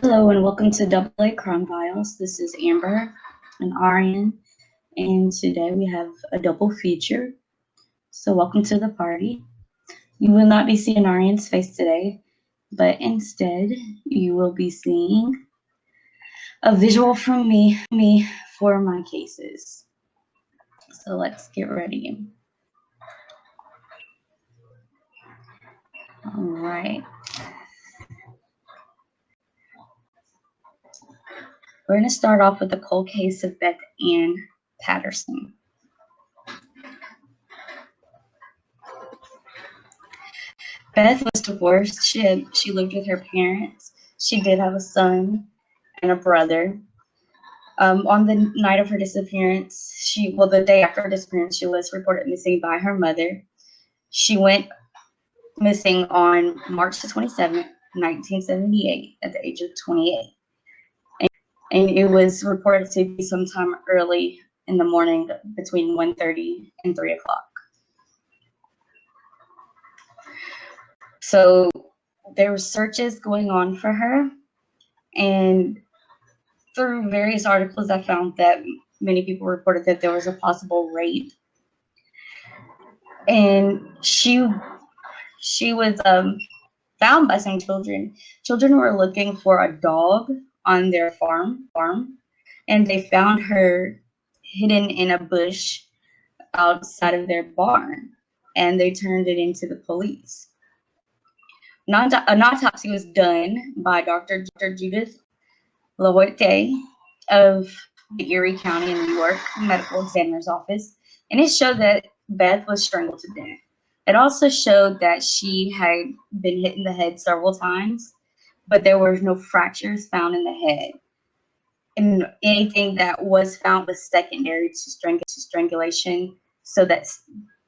Hello and welcome to Double A Crime Files. This is Amber and Arianne, and today we have a double feature. So welcome to the party. You will not be seeing Arianne's face today, but instead you will be seeing a visual from me for my cases. So let's get ready. All right. We're going to start off with the cold case of Beth Ann Patterson. Beth was divorced. She lived with her parents. She did have a son and a brother. On the night of her disappearance, the day after her disappearance, she was reported missing by her mother. She went missing on March the 27th, 1978, at the age of 28. And it was reported to be sometime early in the morning between 1:30 and 3 o'clock. So there were searches going on for her, and through various articles, I found that many people reported that there was a possible rape, and she was found by some children. Children were looking for a dog on their farm, and they found her hidden in a bush outside of their barn, and they turned it into the police. An autopsy was done by Dr. Judith LaWoite of the Erie County, New York Medical Examiner's Office, and it showed that Beth was strangled to death. It also showed that she had been hit in the head several times, but there were no fractures found in the head. And anything that was found was secondary to strangulation, so that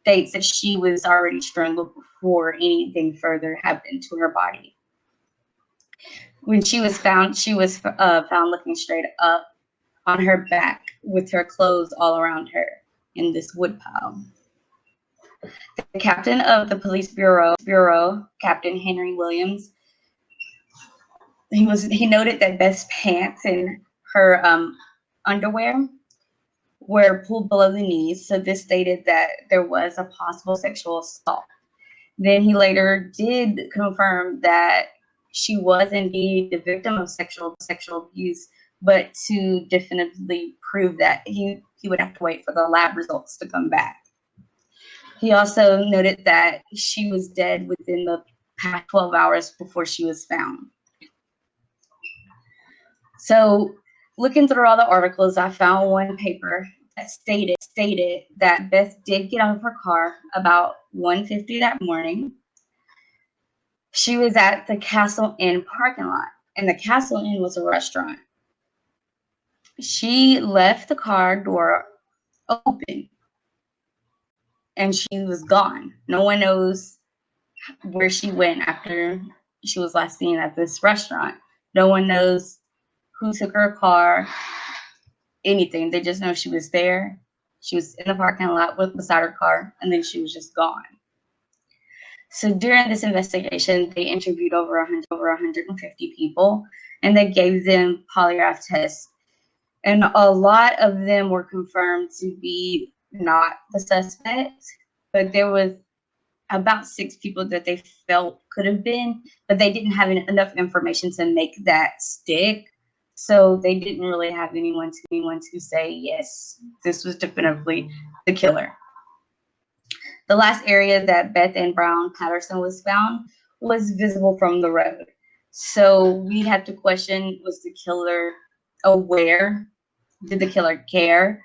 states that she was already strangled before anything further happened to her body. When she was found looking straight up on her back with her clothes all around her in this woodpile. The captain of the police bureau, Captain Henry Williams, he noted that Beth's pants and her underwear were pulled below the knees, so this stated that there was a possible sexual assault. Then he later did confirm that she was indeed the victim of sexual abuse, but to definitively prove that, he would have to wait for the lab results to come back. He also noted that she was dead within the past 12 hours before she was found. So looking through all the articles, I found one paper that stated that Beth did get out of her car about 1:50 that morning. She was at the Castle Inn parking lot, and the Castle Inn was a restaurant. She left the car door open, and she was gone. No one knows where she went after she was last seen at this restaurant. No one knows who took her car, anything. They just know she was there. She was in the parking lot beside her car, and then she was just gone. So during this investigation, they interviewed over 150 people, and they gave them polygraph tests. And a lot of them were confirmed to be not the suspect, but there was about 6 people that they felt could have been, but they didn't have enough information to make that stick. So they didn't really have anyone to say, yes, this was definitively the killer. The last area that Beth Ann Brown Patterson was found was visible from the road. So we had to question, was the killer aware? Did the killer care?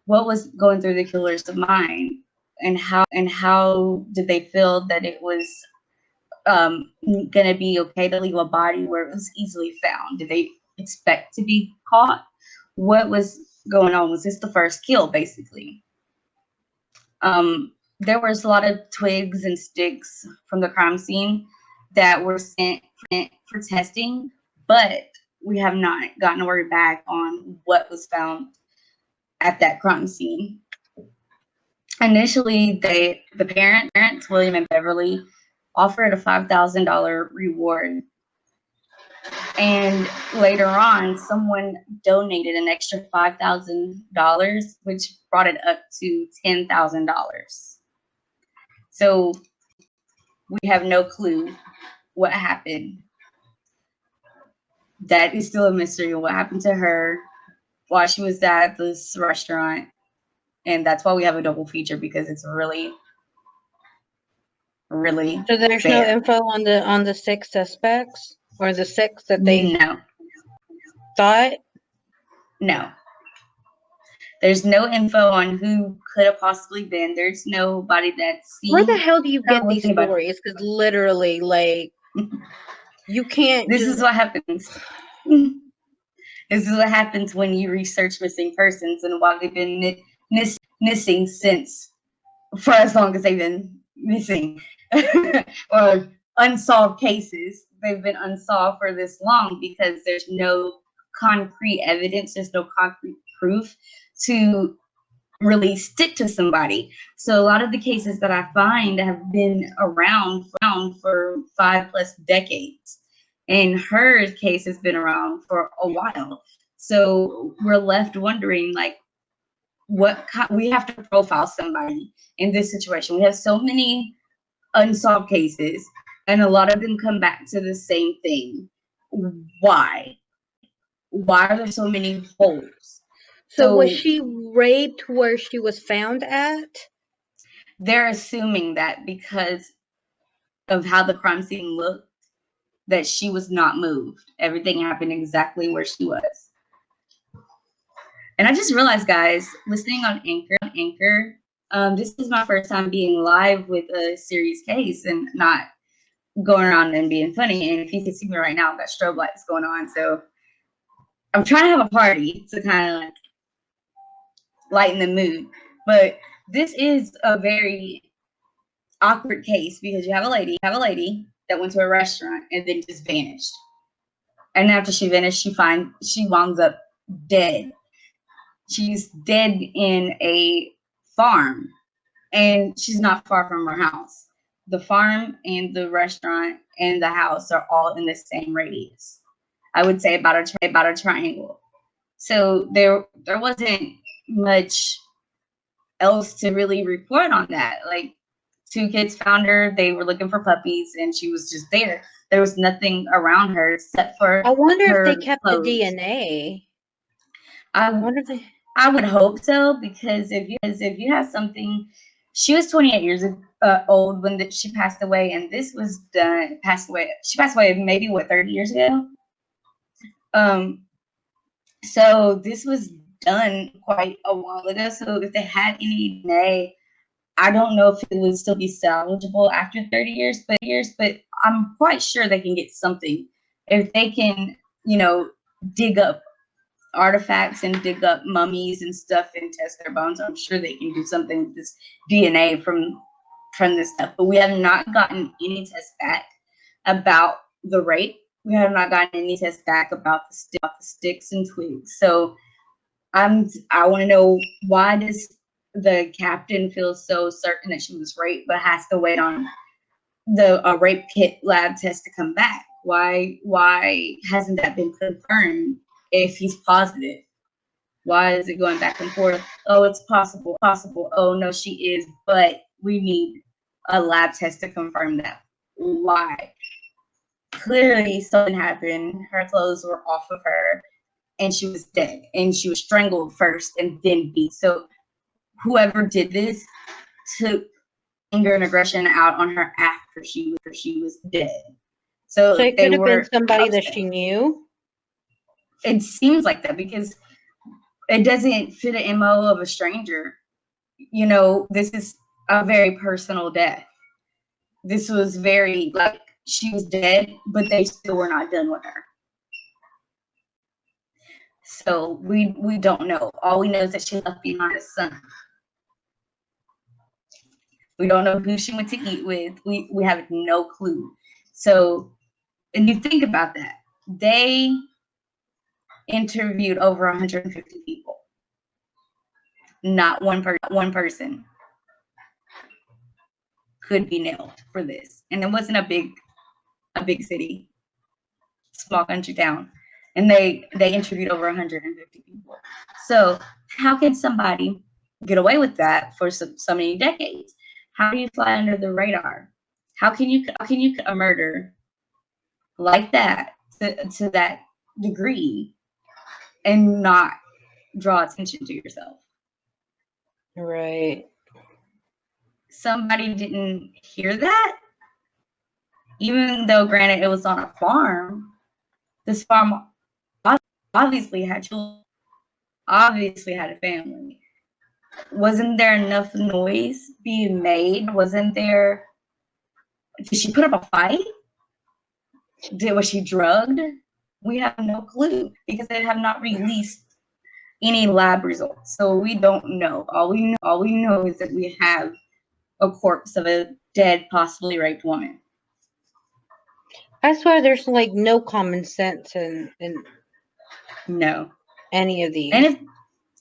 What was going through the killer's mind? And how did they feel that it was going to be okay to leave a body where it was easily found? Did they expect to be caught? What was going on? Was this the first kill, basically? There was a lot of twigs and sticks from the crime scene that were sent for testing, but we have not gotten a word back on what was found at that crime scene. Initially, the parents, William and Beverly, offered a $5,000 reward And later on, someone donated an extra $5,000, which brought it up to $10,000. So we have no clue what happened. That is still a mystery. What happened to her while she was at this restaurant? And that's why we have a double feature, because it's really, really So there's no info on the 6 suspects or the 6 that they thought? No. There's no info on who could have possibly been. There's nobody that's seen. Where the hell do you get these stories? Because literally, like, you can't. This is what happens. This is what happens when you research missing persons and why they've been missing since, for as long as they've been missing, or unsolved cases. They've been unsolved for this long because there's no concrete evidence, there's no concrete proof to really stick to somebody. So a lot of the cases that I find have been around for 5+ decades. And her case has been around for a while. So we're left wondering, like, we have to profile somebody in this situation. We have so many unsolved cases, and a lot of them come back to the same thing. Why? Why are there so many holes? So was she raped where she was found at? They're assuming that because of how the crime scene looked, that she was not moved. Everything happened exactly where she was. And I just realized, guys, listening on Anchor, this is my first time being live with a serious case and not going around and being funny. And if you can see me right now, I've got strobe lights going on. So I'm trying to have a party to kind of like lighten the mood. But this is a very awkward case because you have a lady that went to a restaurant and then just vanished. And after she vanished, she winds up dead. She's dead in a farm, and she's not far from her house. The farm and the restaurant and the house are all in the same radius. I would say about a triangle. So there wasn't much else to really report on that. Like, 2 kids found her. They were looking for puppies, and she was just there. There was nothing around her except for. I wonder if they kept the DNA. I would hope so, because if you have something, she was 28 years old when she passed away, and this was done. She passed away maybe 30 years ago. So this was done quite a while ago. So if they had any DNA, I don't know if it would still be salvageable after 30 years, but I'm quite sure they can get something if they can, dig up artifacts and dig up mummies and stuff and test their bones. I'm sure they can do something with this DNA from this stuff. But we have not gotten any tests back about the rape. We have not gotten any tests back about the sticks and twigs. So I want to know, why does the captain feel so certain that she was raped, but has to wait on the rape kit lab test to come back? Why hasn't that been confirmed? If he's positive, why is it going back and forth? Oh, it's possible. Oh no, she is, but we need a lab test to confirm that. Why? Clearly something happened. Her clothes were off of her, and she was dead, and she was strangled first and then beat. So whoever did this took anger and aggression out on her after she was dead. So it could have been somebody that she knew. It seems like that, because it doesn't fit an MO of a stranger. This is a very personal death. This was very, like, she was dead, but they still were not done with her. So we don't know. All we know is that she left behind a son. We don't know who she went to eat with. We have no clue. So, and you think about that. They interviewed over 150 people. Not one person could be nailed for this. And it wasn't a big city. small country town, and they interviewed over 150 people. So how can somebody get away with that for so many decades? How do you fly under the radar? How can you a murder like that to that degree and not draw attention to yourself? Right. Somebody didn't hear that, even though granted it was on a farm. This farm obviously had children, obviously had a family. Wasn't there enough noise being made? Wasn't there? Did she put up a fight? Was she drugged? We have no clue because they have not released any lab results, so we don't know. All we know is that we have a corpse of a dead, possibly raped woman. I swear there's like no common sense in no any of these. And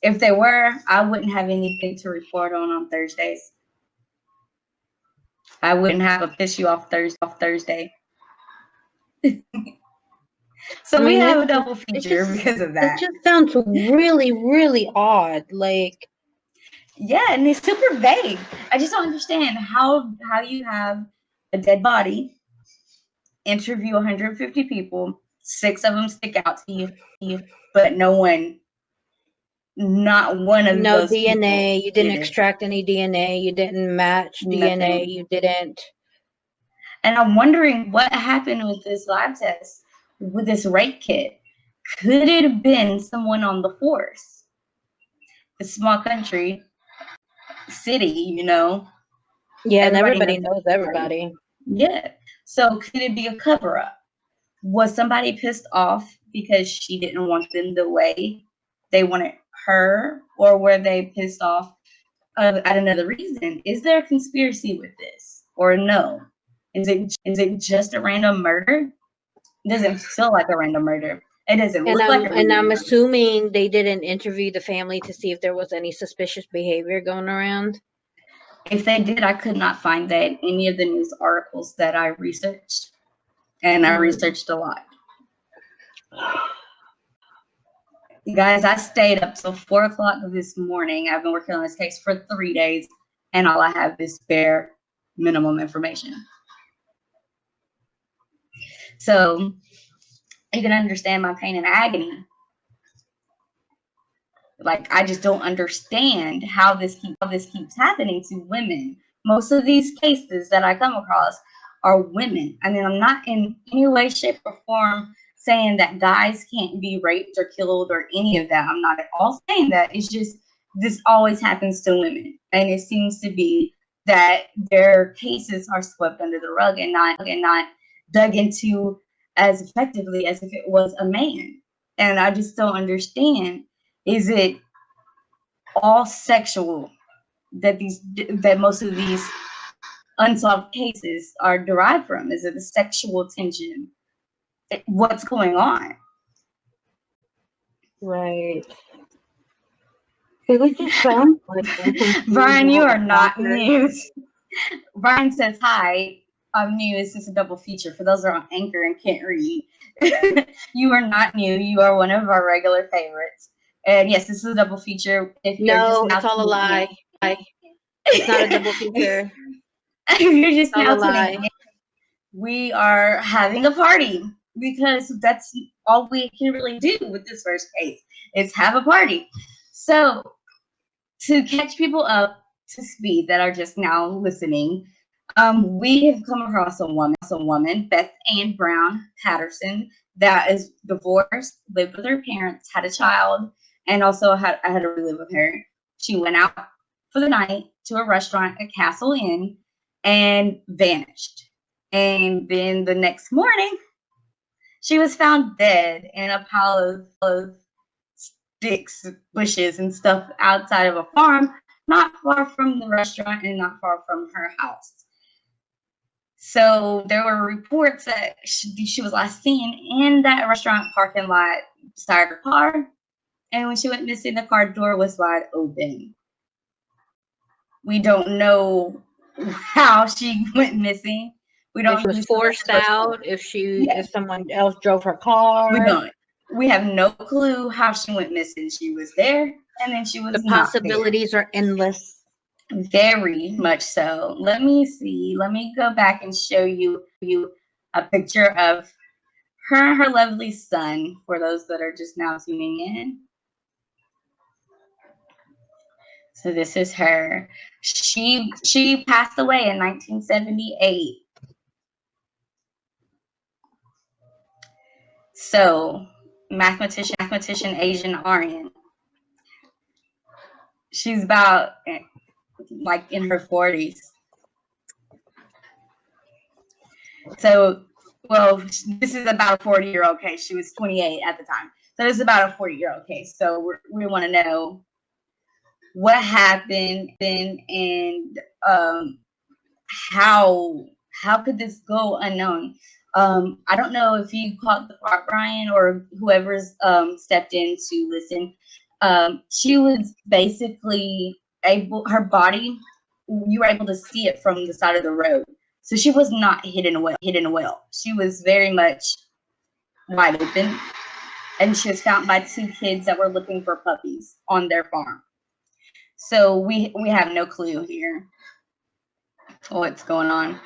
if they were, I wouldn't have anything to report on Thursdays. I wouldn't have a piss you off Thursday. So we have a double feature because of that. It just sounds really, really odd. Like, yeah, and it's super vague. I just don't understand how you have a dead body, interview 150 people, 6 of them stick out to you, but not one of no those DNA. You didn't did extract any DNA. You didn't match DNA. You didn't. And I'm wondering what happened with this lab test, with this rape kit. Could it have been someone on the force? A small country, city, you know? Yeah, and everybody knows everybody. Yeah. So could it be a cover-up? Was somebody pissed off because she didn't want them the way they wanted her? Or were they pissed off at another reason? Is there a conspiracy with this? Or no? Is it just a random murder? It doesn't feel like a random murder. It doesn't look like a random murder. I'm assuming they didn't interview the family to see if there was any suspicious behavior going around. If they did, I could not find that in any of the news articles that I researched. And I researched a lot. Guys, I stayed up till 4 o'clock this morning. I've been working on this case for 3 days, and all I have is bare minimum information. So you can understand my pain and agony. Like, I just don't understand how this keeps happening to women. Most of these cases that I come across are women. I mean, I'm not in any way, shape, or form saying that guys can't be raped or killed or any of that. I'm not at all saying that. It's just this always happens to women. And it seems to be that their cases are swept under the rug and not dug into as effectively as if it was a man. And I just don't understand. Is it all sexual that most of these unsolved cases are derived from? Is it the sexual tension? What's going on? Right. It just sounds like Brian, you are not news. Brian says hi. I'm new. This is a double feature for those that are on Anchor and can't read. You are not new. You are one of our regular favorites. And yes, this is a double feature. If no, it's all a lie. It's not a double feature. You're just now tuning in. We are having a party because that's all we can really do with this first case is have a party. So to catch people up to speed that are just now listening, we have come across a woman, Beth Ann Brown Patterson, that is divorced, lived with her parents, had a child, and also I had to relive with her. She went out for the night to a restaurant at Castle Inn and vanished. And then the next morning, she was found dead in a pile of sticks, bushes, and stuff outside of a farm, not far from the restaurant and not far from her house. So there were reports that she was last seen in that restaurant parking lot beside her car. And when she went missing, the car door was wide open. We don't know how she went missing. We don't if she was forced out, if someone else drove her car. We don't. We have no clue how she went missing. She was there, and then she was The possibilities are endless. Very much so. Let me see. Let me go back and show you a picture of her and her lovely son, for those that are just now tuning in. So this is her. She passed away in 1978. So mathematician Asian Arianne. She's about like in her 40s. So, well, this is about a 40-year-old case. She was 28 at the time. So this is about a 40-year-old case. So we want to know what happened and how could this go unknown? I don't know if you caught the part, Brian, or whoever's stepped in to listen. She was basically her body, you were able to see it from the side of the road. So she was not hidden well. She was very much wide open, and she was found by two kids that were looking for puppies on their farm. So we have no clue here what's going on.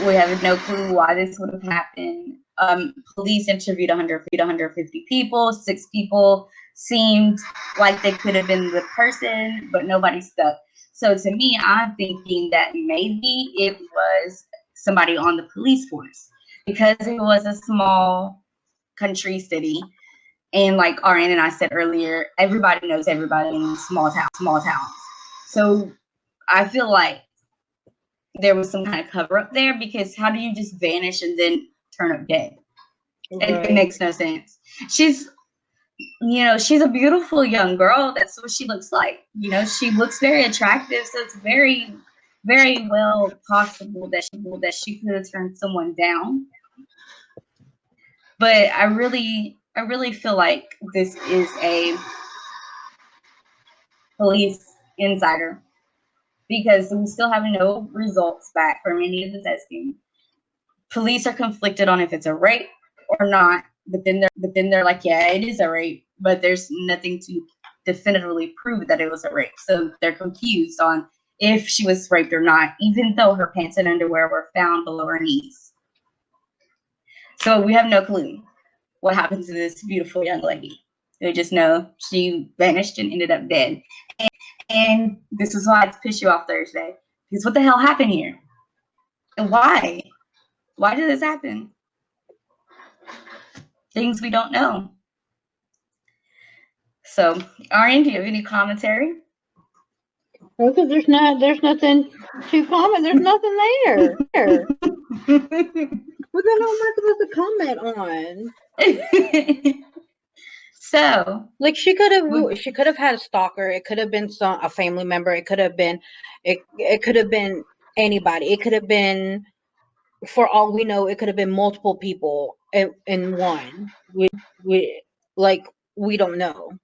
We have no clue why this would have happened. Police interviewed 150 people. 6 people seemed like they could have been the person, but nobody stuck. So to me, I'm thinking that maybe it was somebody on the police force, because it was a small country city. And like Arianne and I said earlier, everybody knows everybody in small towns. So I feel like there was some kind of cover up there, because how do you just vanish and then turn up dead? Right. It makes no sense. She's a beautiful young girl. That's what she looks like. She looks very attractive. So it's very, very well possible that she could have turned someone down. But I really feel like this is a police insider, because we still have no results back from any of the testing. Police are conflicted on if it's a rape or not, but then they're like, yeah, it is a rape, but there's nothing to definitively prove that it was a rape. So they're confused on if she was raped or not, even though her pants and underwear were found below her knees. So we have no clue what happened to this beautiful young lady. We just know she vanished and ended up dead. And this is why it's Piss You Off Thursday. Because what the hell happened here? And why? Why did this happen? Things we don't know. So, Arianne, do you have any commentary? Because there's nothing to comment. There's nothing there. What the hell am I supposed to comment on? So, like, she could have had a stalker. It could have been a family member. It could have been anybody. It could have been, for all we know, it could have been multiple people in one. We don't know.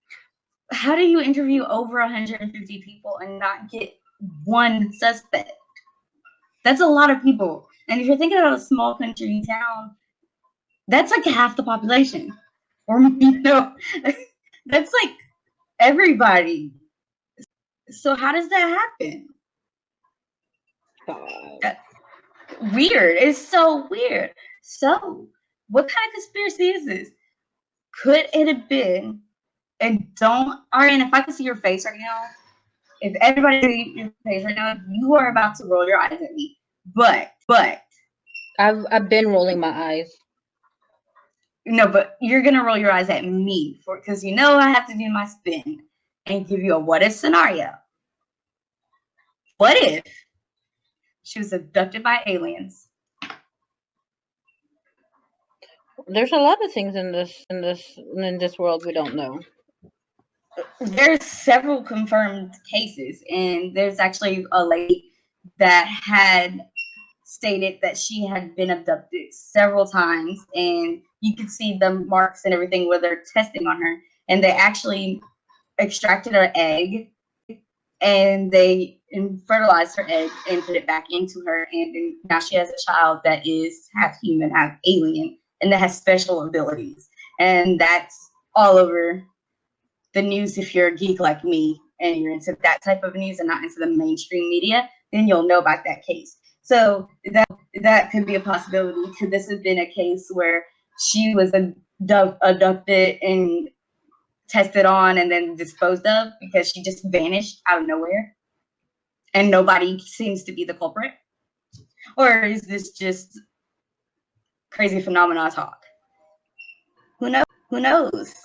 How do you interview over 150 people and not get one suspect? That's a lot of people. And if you're thinking about a small country town, that's like half the population. Or, that's like everybody. So how does that happen? Weird. It's so weird. So what kind of conspiracy is this? Could it have been, and Arianne, if I could see your face right now, if everybody sees your face right now, you are about to roll your eyes at me. But I've been rolling my eyes. No, but you're gonna roll your eyes at me because I have to do my spin and give you a what if scenario. What if she was abducted by aliens? There's a lot of things in this world we don't know. There's several confirmed cases, and there's actually a lady that had stated that she had been abducted several times, and you could see the marks and everything where they're testing on her, and they actually extracted her egg and they fertilized her egg and put it back into her, and now she has a child that is half human, half alien, and that has special abilities. And that's all over the news. If you're a geek like me and you're into that type of news and not into the mainstream media, then you'll know about that case. So that could be a possibility. Could this have been a case where she was abducted and tested on and then disposed of because she just vanished out of nowhere and nobody seems to be the culprit? Or is this just crazy phenomena talk? Who knows?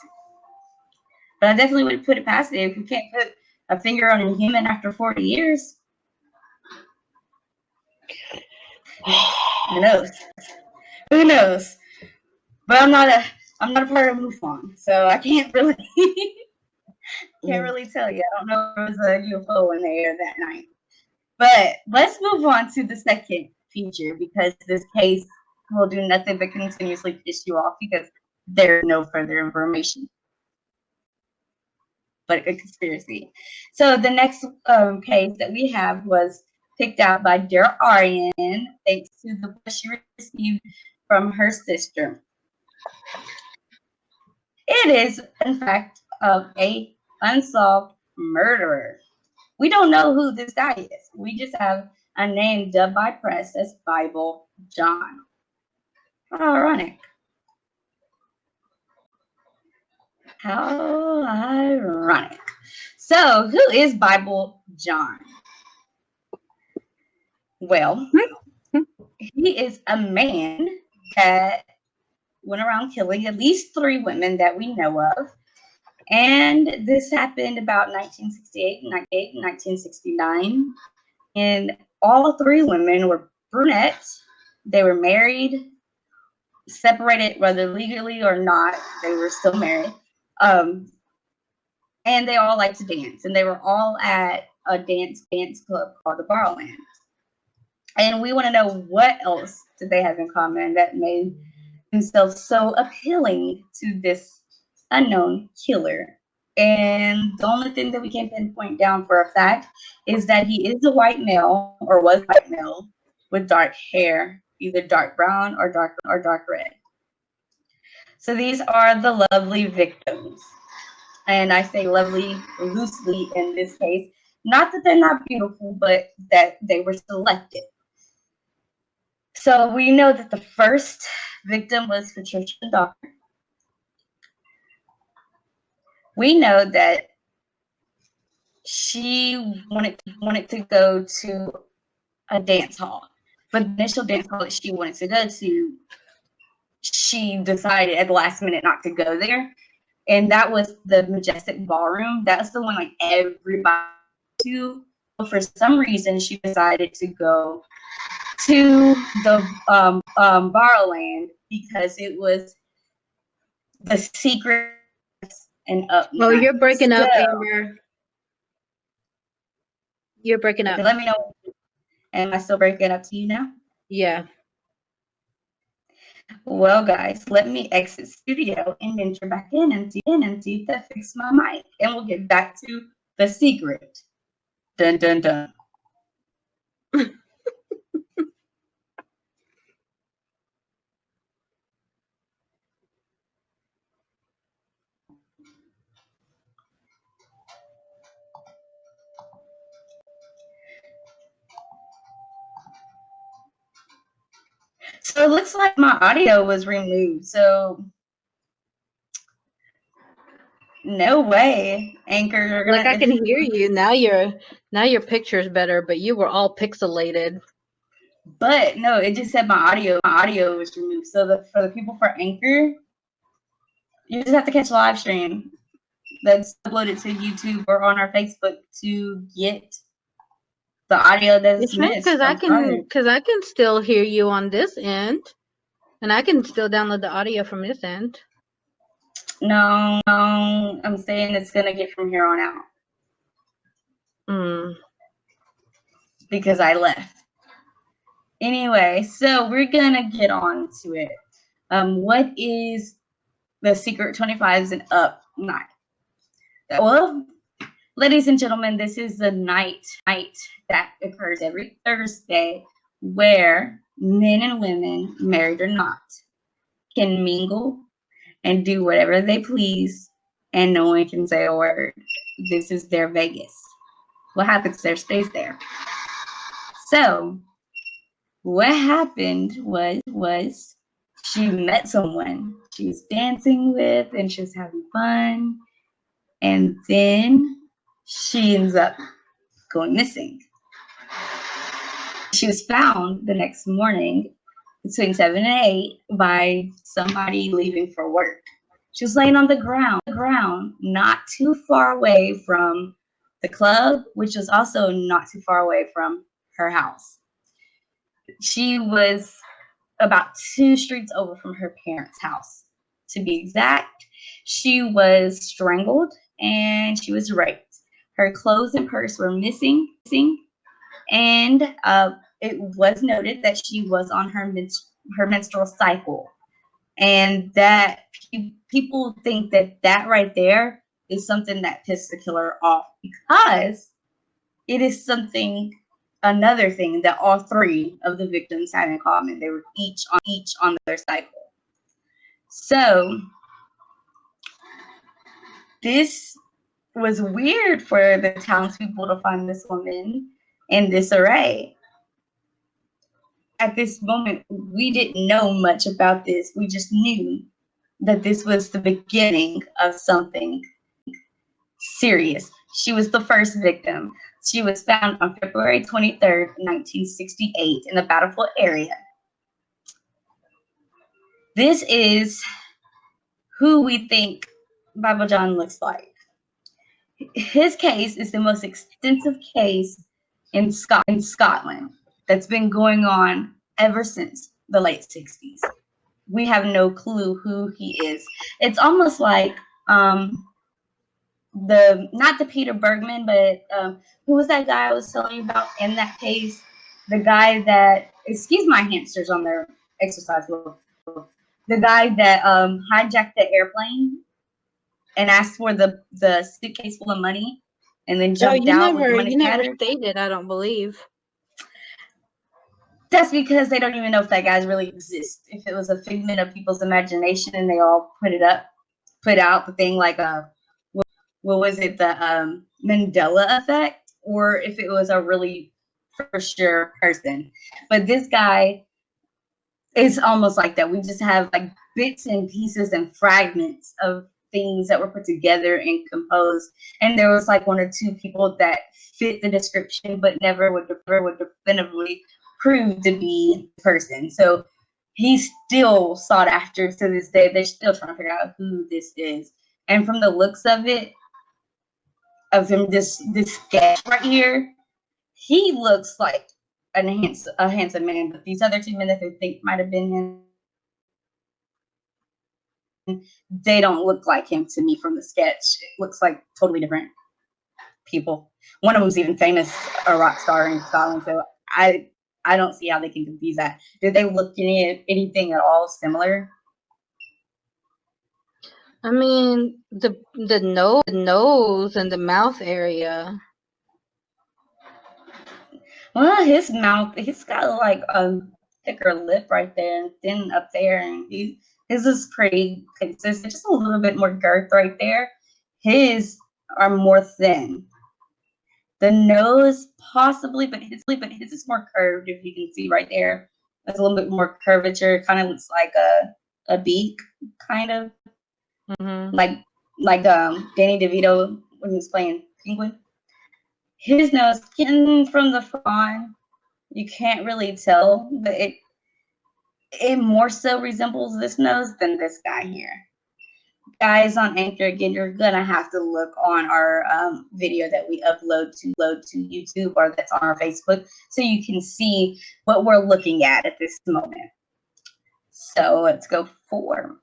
But I definitely would put it past it. If you can't put a finger on a human after 40 years, who knows? Who knows? But I'm not a part of MUFON, so I can't really tell you. I don't know if there was a UFO in the air that night. But let's move on to the second feature, because this case will do nothing but continuously piss you off because there's no further information but a conspiracy. So the next case that we have was picked out by Arianne, thanks to the push she received from her sister. It is, in fact, of a unsolved murderer. We don't know who this guy is. We just have a name dubbed by press as Bible John. How ironic. How ironic. So, who is Bible John? Well, he is a man that went around killing at least 3 women that we know of. And this happened about 1968, 1969. And all 3 women were brunettes. They were married, separated whether legally or not. They were still married. And they all liked to dance. And they were all at a dance club called the Barrowland. And we want to know, what else did they have in common that made themselves so appealing to this unknown killer? And the only thing that we can pinpoint down for a fact is that he is a white male, or was white male, with dark hair, either dark brown or dark red. So these are the lovely victims. And I say lovely loosely in this case. Not that they're not beautiful, but that they were selected. So we know that the first victim was Patricia Docker. We know that she wanted to go to a dance hall. But the initial dance hall that she wanted to go to, she decided at the last minute not to go there. And that was the Majestic Ballroom. That's the one like everybody to. For some reason, she decided to go to the Barrowland because it was the secret and up. Oh, you're breaking up, Amber. You're breaking up. Let me know. Am I still breaking up to you now? Yeah. Well, guys, let me exit studio and enter back in and see if that fixed my mic. And we'll get back to the secret. Dun, dun, dun. So it looks like my audio was removed. So no way, Anchor. Like, I can hear you now. Your picture's better, but you were all pixelated. But no, it just said my audio was removed. So for the people for Anchor, you just have to catch a live stream that's uploaded to YouTube or on our Facebook to get the audio that's missed. Because I can still hear you on this end, and I can still download the audio from this end. No, I'm saying it's gonna get from here on out. Because I left. Anyway, so we're gonna get on to it. What is the secret 25s and up night? Well, Ladies and gentlemen, this is the night that occurs every Thursday where men and women, married or not, can mingle and do whatever they please, and no one can say a word. This is their Vegas. What happens there stays there. So what happened was she met someone she was dancing with and she was having fun, and then she ends up going missing. She was found the next morning between 7 and 8 by somebody leaving for work. She was laying on the ground, not too far away from the club, which was also not too far away from her house. She was about 2 streets over from her parents' house. To be exact, she was strangled and she was raped. Her clothes and purse were missing, and it was noted that she was on her menstrual cycle, and that people think that right there is something that pissed the killer off, because it is another thing that all 3 of the victims had in common. They were each on their cycle. So this was weird for the townspeople to find this woman in disarray. At this moment, we didn't know much about this. We just knew that this was the beginning of something serious. She was the first victim. She was found on February 23rd, 1968 in the Battlefield area. This is who we think Bible John looks like. His case is the most extensive case in Scotland that's been going on ever since the late 60s. We have no clue who he is. It's almost like not the Peter Bergman, but who was that guy I was telling you about in that case? The guy that, excuse my hamsters on their exercise wheel. The guy that hijacked the airplane and asked for the suitcase full of money and then jumped out with the money never scattered. stated, I don't believe. That's because they don't even know if that guy really exists. If it was a figment of people's imagination and they all put out the thing like what was it, the Mandela effect, or if it was a really for sure person. But this guy is almost like that. We just have like bits and pieces and fragments of things that were put together and composed. And there was like 1 or 2 people that fit the description, but never would definitively prove to be the person. So he's still sought after to this day. They're still trying to figure out who this is. And from the looks of it, of him, this sketch right here, he looks like a handsome man. But these other 2 men that they think might have been him, they don't look like him to me from the sketch. It looks like totally different people. One of them's even famous, a rock star in Scotland. So I don't see how they can confuse that. Did they look anything at all similar? I mean, the nose and the mouth area. Well, his mouth, he's got like a thicker lip right there and thin up there, and his is pretty consistent, just a little bit more girth right there. His are more thin. The nose possibly, but his is more curved. If you can see right there, there's a little bit more curvature. Kind of looks like a beak, kind of like Danny DeVito when he was playing Penguin. His nose, getting from the front, you can't really tell, but it more so resembles this nose than this guy here. Guys on Anchor, again, you're gonna have to look on our video that we upload to YouTube, or that's on our Facebook, so you can see what we're looking at this moment. So let's go 4.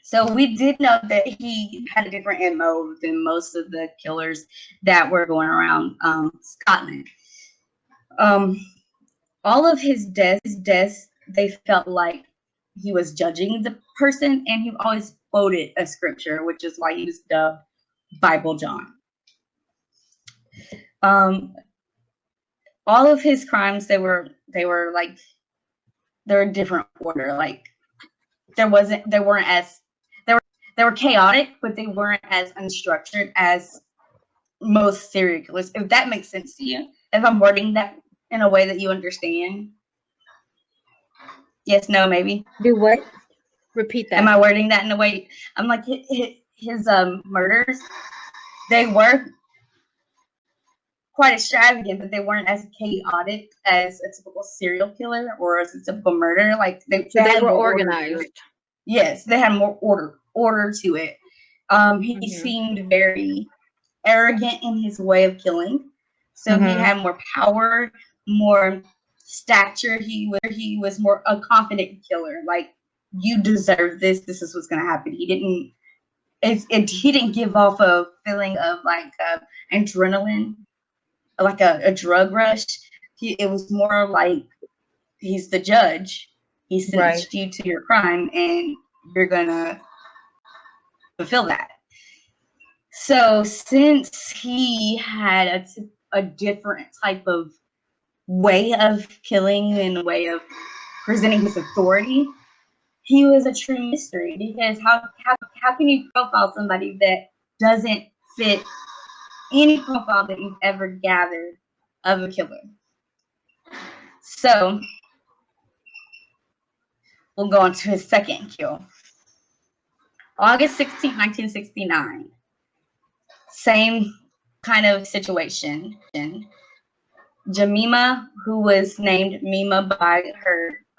So we did know that he had a different MO than most of the killers that were going around Scotland. All of his deaths, they felt like he was judging the person, and he always quoted a scripture, which is why he was dubbed Bible John. All of his crimes, they were like, they're a different order. Like, they were chaotic, but they weren't as unstructured as most serial killers. If that makes sense to you, if I'm wording that in a way that you understand. Yes, no, maybe. Do what? Repeat that. Am I wording that in a way? I'm like, his murders, they were quite extravagant, but they weren't as chaotic as a typical serial killer or as a typical murder. Like, they were organized. Yes, they had more order to it. He seemed very arrogant in his way of killing. So he had more power, more stature. He was more a confident killer. Like, you deserve this. This is what's going to happen. He didn't give off a feeling of like adrenaline, like a drug rush. It was more like, he's the judge. He sentenced you to your crime, and you're gonna fulfill that. So since he had a different type of way of killing and a way of presenting his authority, he was a true mystery, because how can you profile somebody that doesn't fit any profile that you've ever gathered of a killer? So we'll go on to his second kill. August 16, 1969. Same kind of situation. Jemima, who was named Mima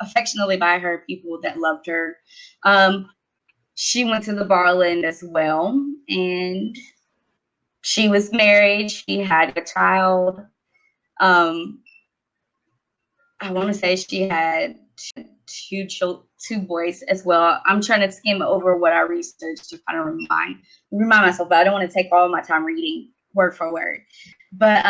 affectionately by her people that loved her, she went to the Barland as well, and she was married. She had a child. I want to say she had two boys as well. I'm trying to skim over what I researched to kind of remind myself, but I don't want to take all my time reading word for word. But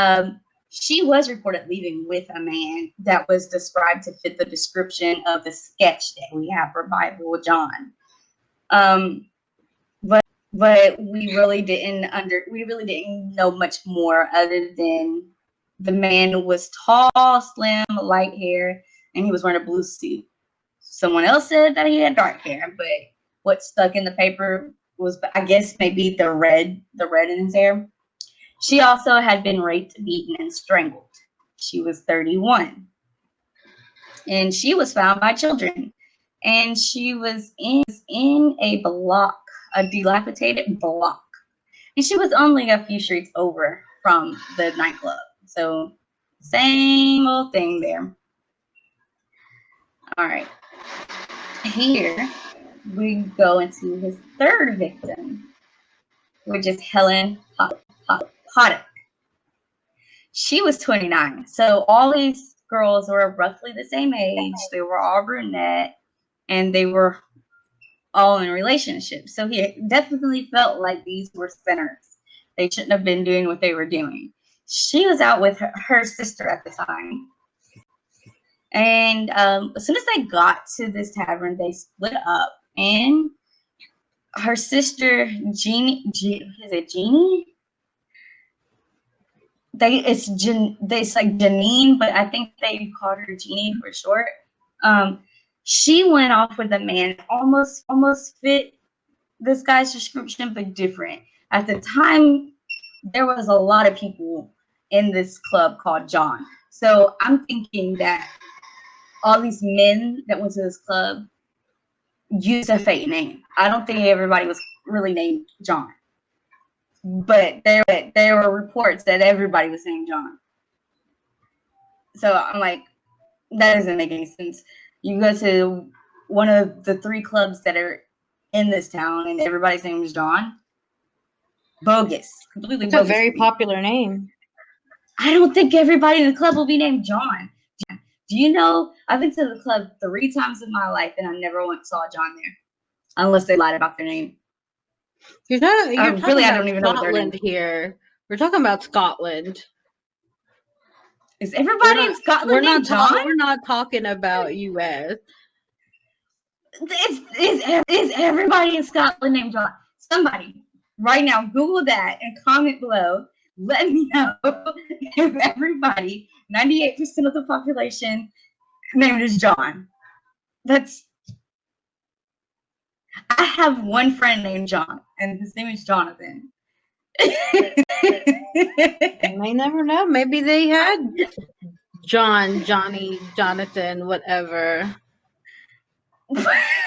she was reported leaving with a man that was described to fit the description of the sketch that we have for Bible John. But we really didn't know much more, other than the man was tall, slim, light hair, and he was wearing a blue suit. Someone else said that he had dark hair, but what stuck in the paper was, I guess, maybe the red in his hair. She also had been raped, beaten, and strangled. She was 31. And she was found by children. And she was in a dilapidated block. And she was only a few streets over from the nightclub. So, same old thing there. All right. Here, we go into his third victim, which is Helen Paddock. She was 29. So all these girls were roughly the same age. They were all brunette, and they were all in relationships. So he definitely felt like these were sinners. They shouldn't have been doing what they were doing. She was out with her sister at the time. And as soon as they got to this tavern, they split up. And her sister, Jeannie, is it Jeannie? It's like Janine, but I think they called her Jeannie for short. She went off with a man almost fit this guy's description, but different. At the time, there was a lot of people in this club called John. So I'm thinking that all these men that went to this club used a fake name. I don't think everybody was really named John. But there were reports that everybody was named John. So I'm like, that doesn't make any sense. You go to one of the 3 clubs that are in this town, and everybody's name is John. Bogus. Completely bogus. It's a very popular name. I don't think everybody in the club will be named John. Do you know, I've been to the club 3 times in my life, and I never once saw John there. Unless they lied about their name. You're talking I don't even know Scotland here. We're talking about Scotland. Is everybody in Scotland named John? We're not talking about U.S. Is everybody in Scotland named John? Somebody right now Google that and comment below. let me know if everybody, 98% of the population, named is John. I have one friend named John, and his name is Jonathan. You may never know. Maybe they had John, Johnny, Jonathan, whatever.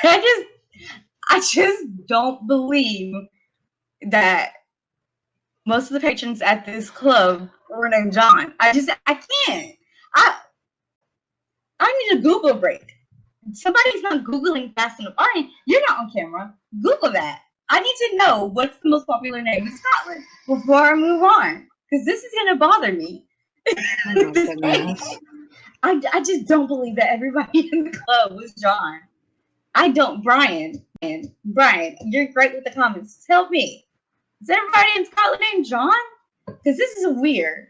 I just don't believe that most of the patrons at this club were named John. I can't. I need a Google break. Somebody's not Googling fast enough. All right, you're not on camera. Google that. I need to know what's the most popular name in Scotland before I move on, because this is going to bother me. I just don't believe that everybody in the club was John. I don't. Brian, you're great with the comments. Tell me, is everybody in Scotland named John? Because this is weird.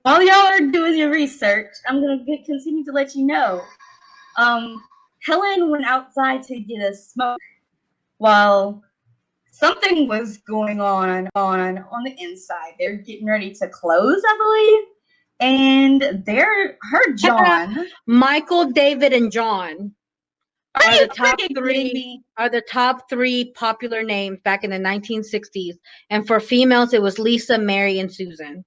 While y'all are doing your research, I'm going to continue to let you know. Helen went outside to get a smoke while something was going on the inside. They're getting ready to close, I believe. And her John. Michael, David, and John are the top three popular names back in the 1960s. And for females, it was Lisa, Mary, and Susan.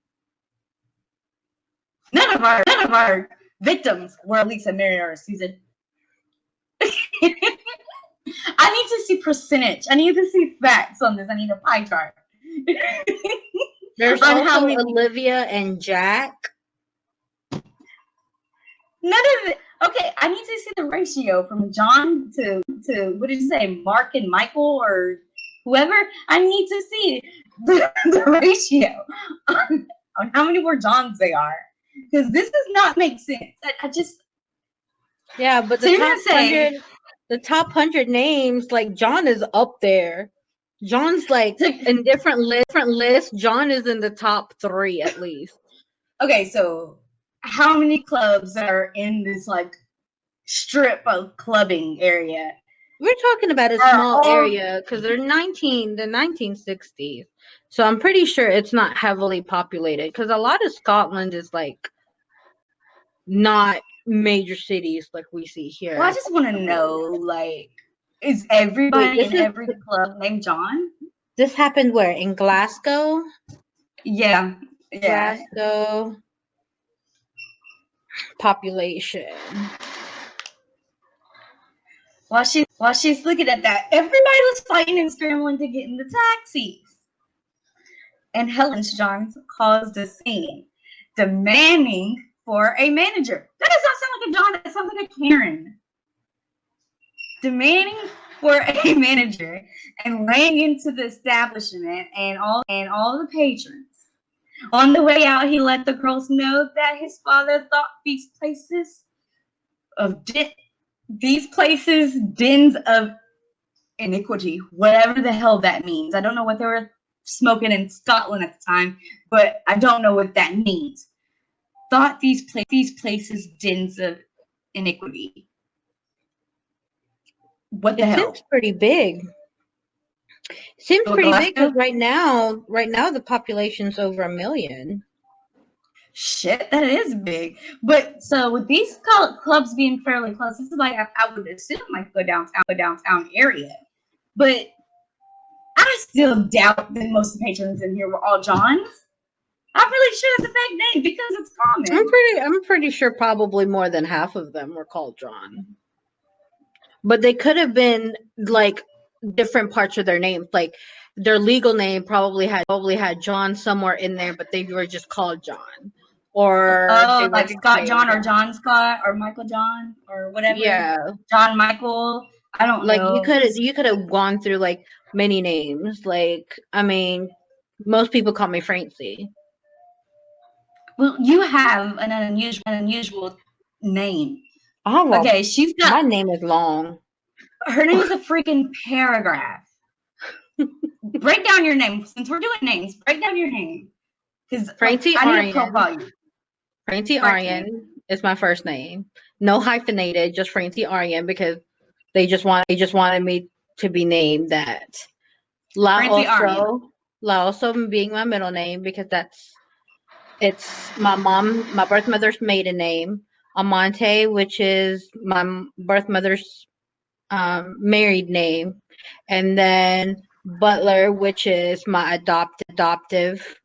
None of our victims were Lisa, Mary, or Susan. I need to see percentage. I need to see facts on this. I need a pie chart. There's also Olivia and Jack. None of it. Okay, I need to see the ratio from John to what did you say, Mark and Michael or whoever. I need to see the ratio on how many more Johns they are, because this does not make sense. I just but the top 100 names, like John is up there. John's like in different lists. John is in the top 3 at least. Okay, so how many clubs are in this like strip of clubbing area? We're talking about a small area because they're 1960s. So I'm pretty sure it's not heavily populated because a lot of Scotland is like not major cities like we see here. Well, I just want to know, like, is everybody in every club named John? This happened where? In Glasgow? Yeah. Glasgow population. While she's looking at that, everybody was fighting and scrambling to get in the taxis. And Helen Johns caused a scene, demanding for a manager. That does not sound like a John, that sounds like a Karen. Demanding for a manager and laying into the establishment and all the patrons. On the way out, he let the girls know that his father thought these places dens of iniquity, whatever the hell that means. I don't know what they were smoking in Scotland at the time, but I don't know what that means. Thought these places dens of iniquity. What the hell? Seems pretty big. Seems pretty big because right now the population's over 1 million. Shit, that is big. But so with these clubs being fairly close, this is like I would assume like the downtown area. But I still doubt that most of the patrons in here were all Johns. I'm really sure it's a fake name because it's common. I'm pretty sure probably more than half of them were called John. But they could have been like different parts of their names. Like their legal name probably had John somewhere in there, but they were just called John. Or like Scott John or John Scott or Michael John or whatever. Yeah. John Michael. I don't know. You could have gone through like many names. Like, I mean, most people call me Francie. Well, you have an unusual name. Oh, well, okay, she's got. My name is long. Her name is a freaking paragraph. Break down your name. Since we're doing names, break down your name. Because Francie I need to profile you. Francie Arianne is my first name. No hyphenated, just Francie Arianne because they just wanted me to be named that. Francie Arianne. Laoso being my middle name because it's my birth mother's maiden name. Amante, which is my birth mother's married name, and then Butler, which is my adoptive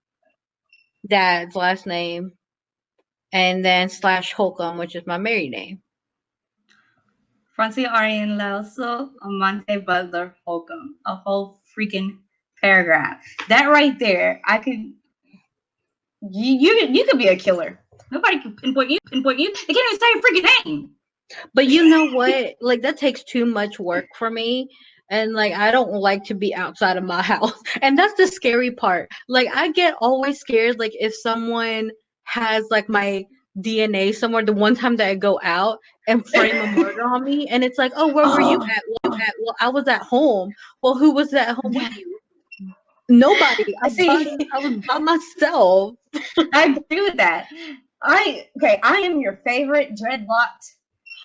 dad's last name, and then slash Holcomb, which is my married name. Francia Arianne Lauso, Amante Butler Holcomb. A whole freaking paragraph. That right there, I could. You could be a killer. Nobody can pinpoint you. They can't even say your freaking name. But you know what? Like that takes too much work for me. And like I don't like to be outside of my house. And that's the scary part. Like I get always scared like if someone has like my DNA somewhere the one time that I go out and frame a murder on me and it's like, "Oh, where were you at?" Well, I was at home. Well, who was at home with you? Nobody. I was by myself. I agree with that. I am your favorite dreadlocked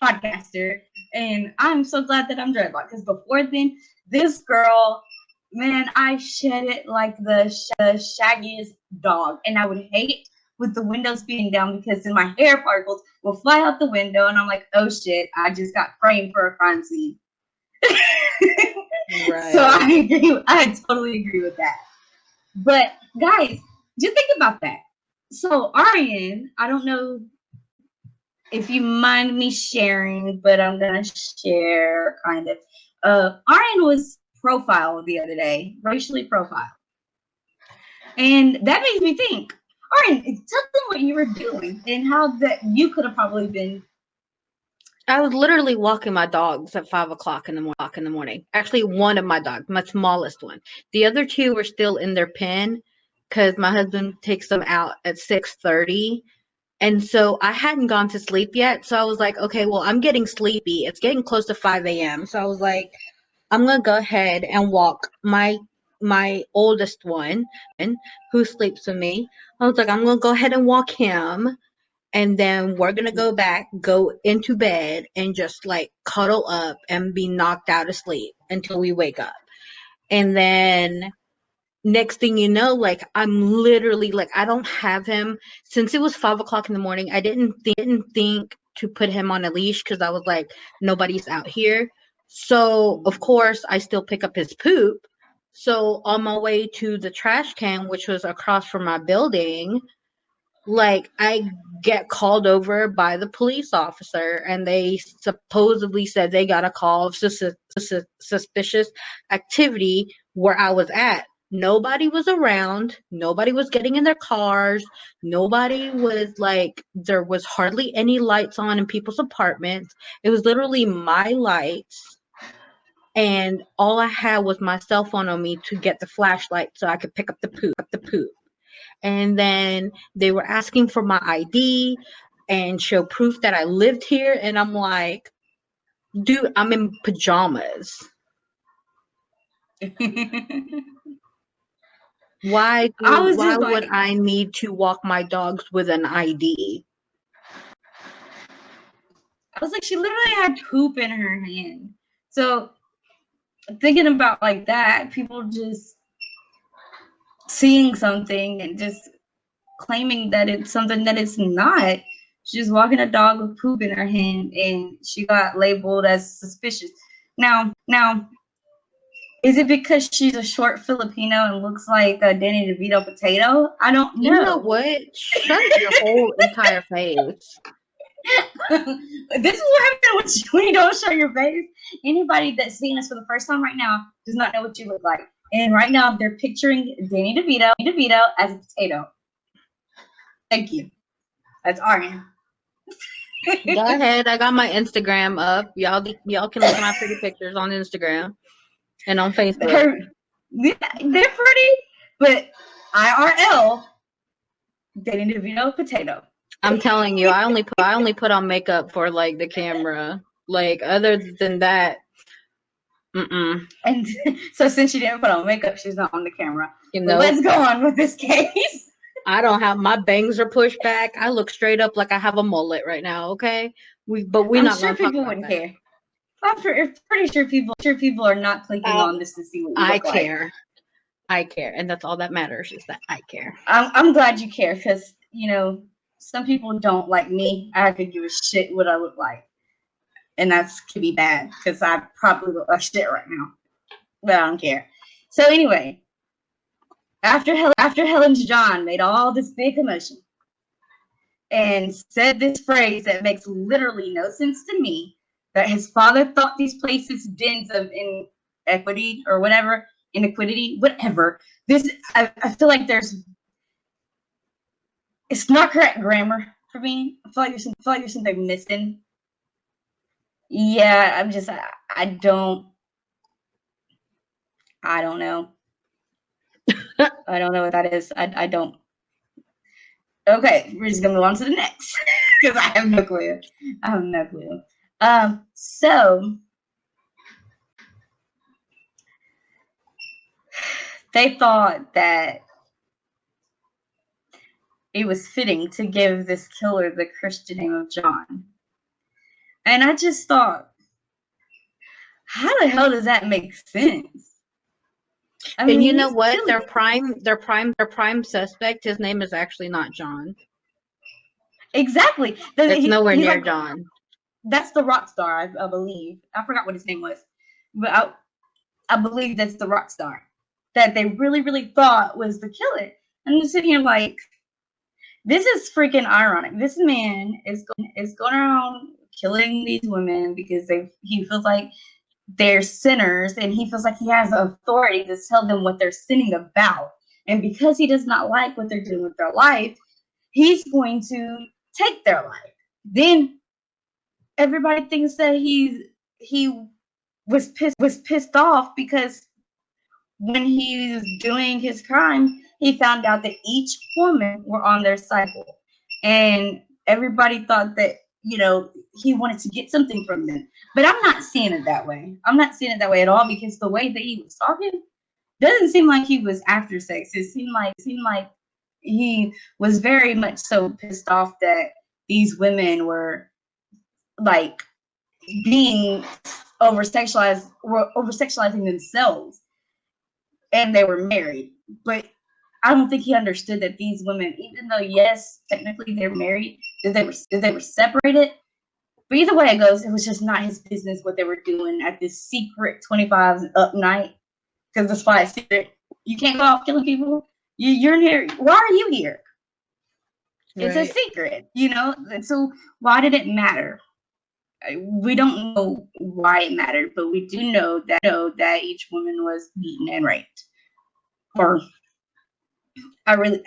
podcaster, and I'm so glad that I'm dreadlocked because before then, this girl, man, I shed it like the shaggiest dog, and I would hate with the windows being down because then my hair particles will fly out the window, and I'm like, oh shit, I just got framed for a crime scene. Right. So I agree. I totally agree with that. But guys, just think about that. So Arianne, I don't know if you mind me sharing, but I'm gonna share kind of. Arianne was profiled the other day, racially profiled, and that makes me think. Arianne, tell them what you were doing and how that you could have probably been. I was literally walking my dogs at 5 o'clock in the morning. Actually, one of my dogs, my smallest one. The other two were still in their pen because my husband takes them out at 6:30. And so I hadn't gone to sleep yet. So I was like, okay, well, I'm getting sleepy. It's getting close to 5 a.m. So I was like, I'm gonna go ahead and walk my oldest one who sleeps with me. I was like, I'm gonna go ahead and walk him and then we're gonna go into bed and just like cuddle up and be knocked out of sleep until we wake up. And then next thing you know, like I'm literally like I don't have him since it was 5 o'clock in the morning. I didn't think to put him on a leash because I was like nobody's out here. So of course I still pick up his poop. So on my way to the trash can, which was across from my building, like I get called over by the police officer and they supposedly said they got a call of suspicious activity where I was at. Nobody was around, nobody was getting in their cars, nobody was like there was hardly any lights on in people's apartments. It was literally my lights and all I had was my cell phone on me to get the flashlight so I could pick up the poop. And then they were asking for my ID and show proof that I lived here. And I'm like, dude, I'm in pajamas. Why would I need to walk my dogs with an ID? I was like, she literally had poop in her hand. So thinking about like that, people just seeing something and just claiming that it's something that it's not. She's walking a dog with poop in her hand and she got labeled as suspicious. Now, is it because she's a short Filipino and looks like a Danny DeVito potato? I don't know. You know what? Shut your whole entire face. This is what happens when you don't show your face. Anybody that's seeing us for the first time right now does not know what you look like. And right now they're picturing Danny DeVito as a potato. Thank you. That's Arianne. Go ahead. I got my Instagram up. Y'all can look at my pretty pictures on Instagram and on Facebook. They're pretty, but IRL, Danny DeVito potato. I'm telling you, I only put on makeup for like the camera. Like other than that, And so since she didn't put on makeup, she's not on the camera. You know, let's go on with this case. I don't have my bangs are pushed back. I look straight up like I have a mullet right now. Okay, we're not sure going to people wouldn't care. I'm pretty sure people are not clicking on this to see what you look like. I care, and that's all that matters is that I care. I'm glad you care because some people don't like me. I could give a shit what I look like, and that's could be bad because I probably look like shit right now, but I don't care. So anyway, after Helen John made all this big commotion and said this phrase that makes literally no sense to me, that his father thought these places dens of inequity or whatever, iniquity, whatever. I feel like it's not correct grammar for me. I feel like there's something missing. Yeah, I don't know. I don't know what that is. I don't. Okay, we're just gonna move on to the next because I have no clue. So they thought that it was fitting to give this killer the Christian name of John. And I just thought, how the hell does that make sense? I mean, you know what? Their prime suspect, his name is actually not John. Exactly. It's nowhere near John. That's the rock star, I believe. I forgot what his name was. But I believe that's the rock star that they really, really thought was the killer. And I'm sitting here like, this is freaking ironic. This man is going around killing these women because he feels like they're sinners and he feels like he has authority to tell them what they're sinning about. And because he does not like what they're doing with their life, he's going to take their life. Then everybody thinks that he was pissed off because when he was doing his crime, he found out that each woman were on their cycle. And everybody thought that, he wanted to get something from them. But I'm not seeing it that way. I'm not seeing it that way at all because the way that he was talking doesn't seem like he was after sex. It seemed like he was very much so pissed off that these women were like being over sexualizing themselves and they were married. But I don't think he understood that these women, even though yes, technically they're married, that they were separated. But either way it goes, it was just not his business what they were doing at this secret 25 up night. Because that's why it's secret. You can't go out killing people. You're here. Why are you here? It's a secret, And so why did it matter? We don't know why it mattered, but we do know that each woman was beaten and raped. Or I really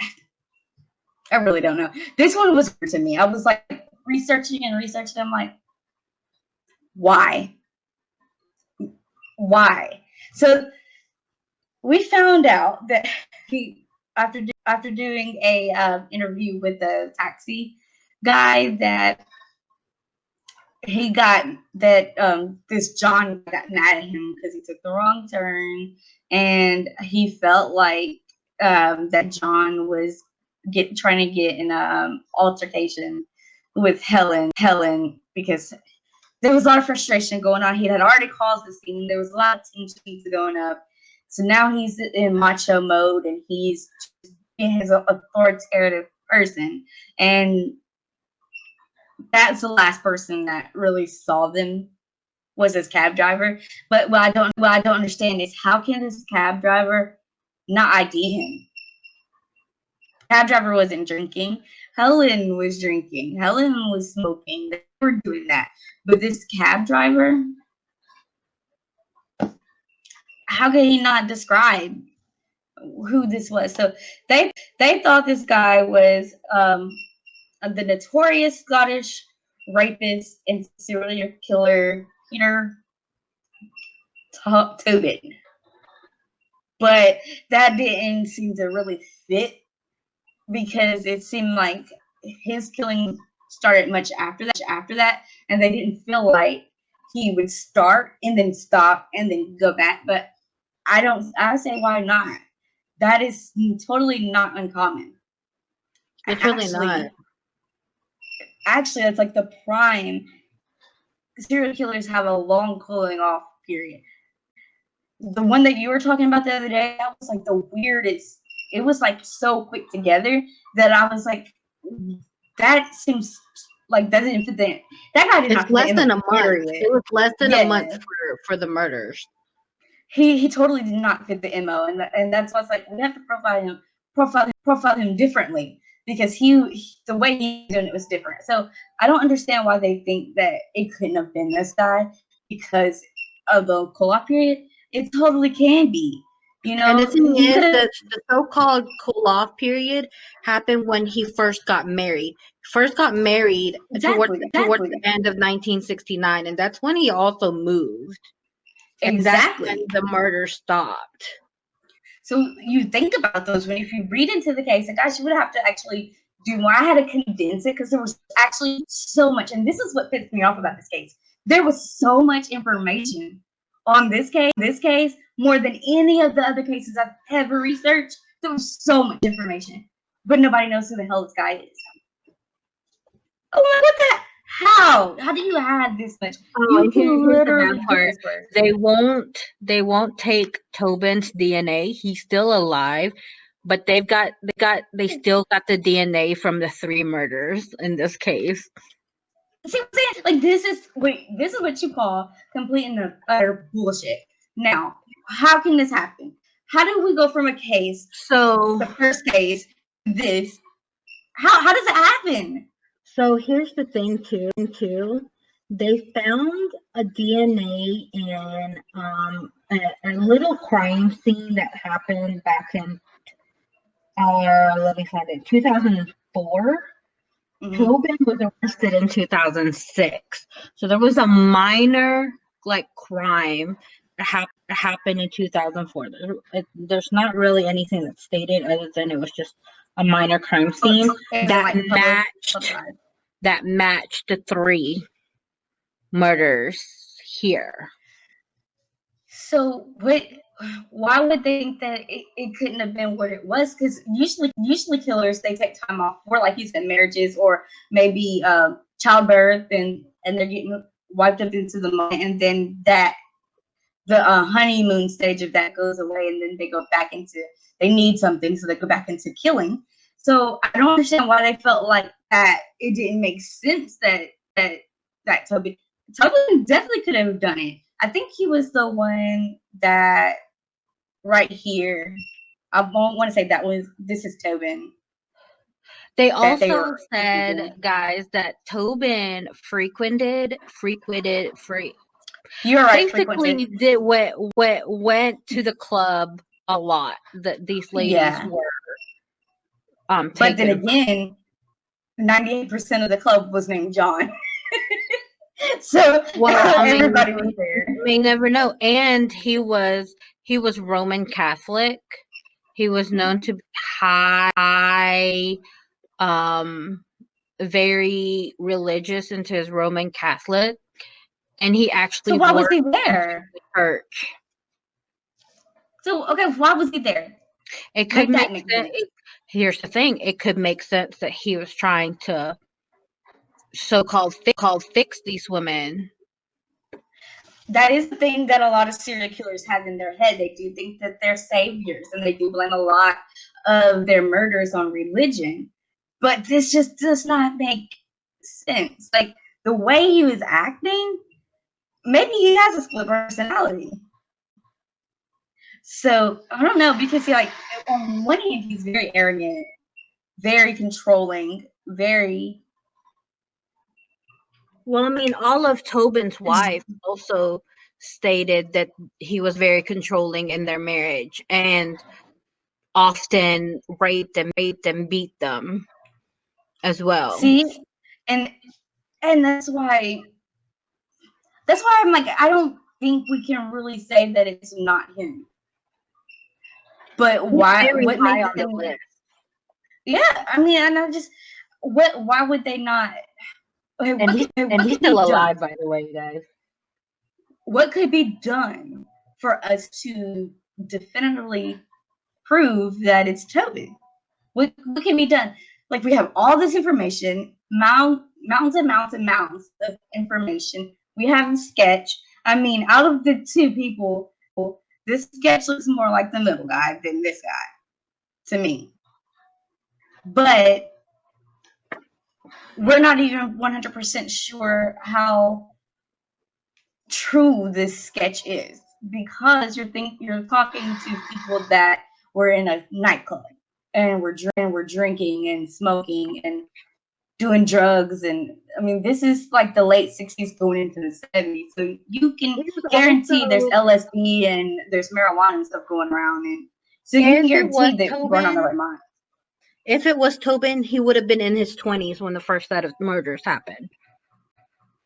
don't know. This one was weird to me. I was like researching. I'm like, why? So we found out that he, after doing a interview with a taxi guy, that he got that this John got mad at him because he took the wrong turn, and he felt like that John was trying to get in an altercation with Helen because there was a lot of frustration going on. He had already caused the scene. There was a lot of tensions going up. So now he's in macho mode and he's being his authoritative person. And that's the last person that really saw them was his cab driver. But what I don't understand is how can this cab driver not ID him? Cab driver wasn't drinking. Helen was drinking. Helen was smoking. They were doing that. But this cab driver, how could he not describe who this was? So they thought this guy was the notorious Scottish rapist and serial killer Peter Tobin. But that didn't seem to really fit because it seemed like his killing started much after that, and they didn't feel like he would start and then stop and then go back. But I say why not? That is totally not uncommon. It's really not. Actually, that's like the prime. Serial killers have a long cooling off period. the one that you were talking about the other day, that was like the weirdest. It was like so quick together that I was like, that seems like doesn't fit the. That guy did It's not fit the less MO. than a month. Period. It was less than a month Yeah, for the murders. he totally did not fit the MO, and that's why it's like we have to profile him differently because the way he was doing it was different. So I don't understand why they think that it couldn't have been this guy because of the co-op period. It totally can be. You And the know, thing he is could have that the so-called cool-off period happened when he first got married. First got married towards the end of 1969, and that's when he also moved. And that's when exactly. the murder stopped. So you think about those when if you read into the case, and gosh, you would have to actually do more. I had to condense it because there was actually so much, and this is what pissed me off about this case. There was so much information on this case, more than any of the other cases I've ever researched. There was so much information, but nobody knows who the hell this guy is. Oh my, what the? How do you have this much? Oh, You and can here's the bad literally do part. this work. They won't take Tobin's DNA. He's still alive, but they still got the DNA from the 3 murders in this case. See what I'm saying? Like this is what you call complete and utter bullshit. Now, how can this happen? How do we go from a case, So the first case, to this? How does it happen? So here's the thing too. They found a DNA in a little crime scene that happened back in let me find it, 2004. Mm-hmm. Tobin was arrested in 2006. So there was a minor like crime that happened in 2004. There's not really anything that's stated other than it was just a minor crime scene that Like matched the 3 murders here. So what? Why would they think that it couldn't have been what it was? Because usually killers they take time off for, like you said, marriages or maybe childbirth, and they're getting wiped up into the moment, and then that the honeymoon stage of that goes away, and then they go back into they need something, so they go back into killing. So I don't understand why they felt like that. It didn't make sense that Toby definitely could have done it. I think he was the one that right here. I won't want to say that was this is Tobin. They That they also were said, guys, that Tobin frequented free. You're right, Basically, frequented. did went to the club a lot. That these ladies Yeah. were But then taken. again, 98% of the club was named John. So Well, I mean, everybody was there. you may never know. And he was Roman Catholic. He was known to be high, very religious into his Roman Catholic, and he So actually why was worked he in there? the church. So okay, why was he there? It could Make that make make sense. sense. Here's the thing: it could make sense that he was trying to so-called fix these women. That is the thing that a lot of serial killers have in their head. They do think that they're saviors, and they do blame a lot of their murders on religion. But this just does not make sense. Like the way he was acting, maybe he has a split personality. So I don't know because he like on one hand he's very arrogant, very controlling, very. Well, I mean, all of Tobin's wives also stated that he was very controlling in their marriage and often raped and beat them as well. See, and that's why I'm like I don't think we can really say that it's not him. But He's why? very What high made on the them? list. Yeah, I mean, and I just what? Why would they not? Okay, And what he's could be still done? alive, by the way, guys. What could be done for us to definitively prove that it's Toby? What can be done? Like we have all this information, mountains and mountains and mountains of information. We have a sketch. I mean, out of the 2 people This sketch looks more like the middle guy than this guy to me. But we're not even 100% sure how true this sketch is, because you're talking to people that were in a nightclub and we're drinking and smoking and doing drugs, and I mean this is like the late 60s going into the 70s, so you can guarantee there's LSD and there's marijuana and stuff going around, and so you can guarantee that we're not on the right mind. If it was Tobin, he would have been in his 20s when the first set of murders happened.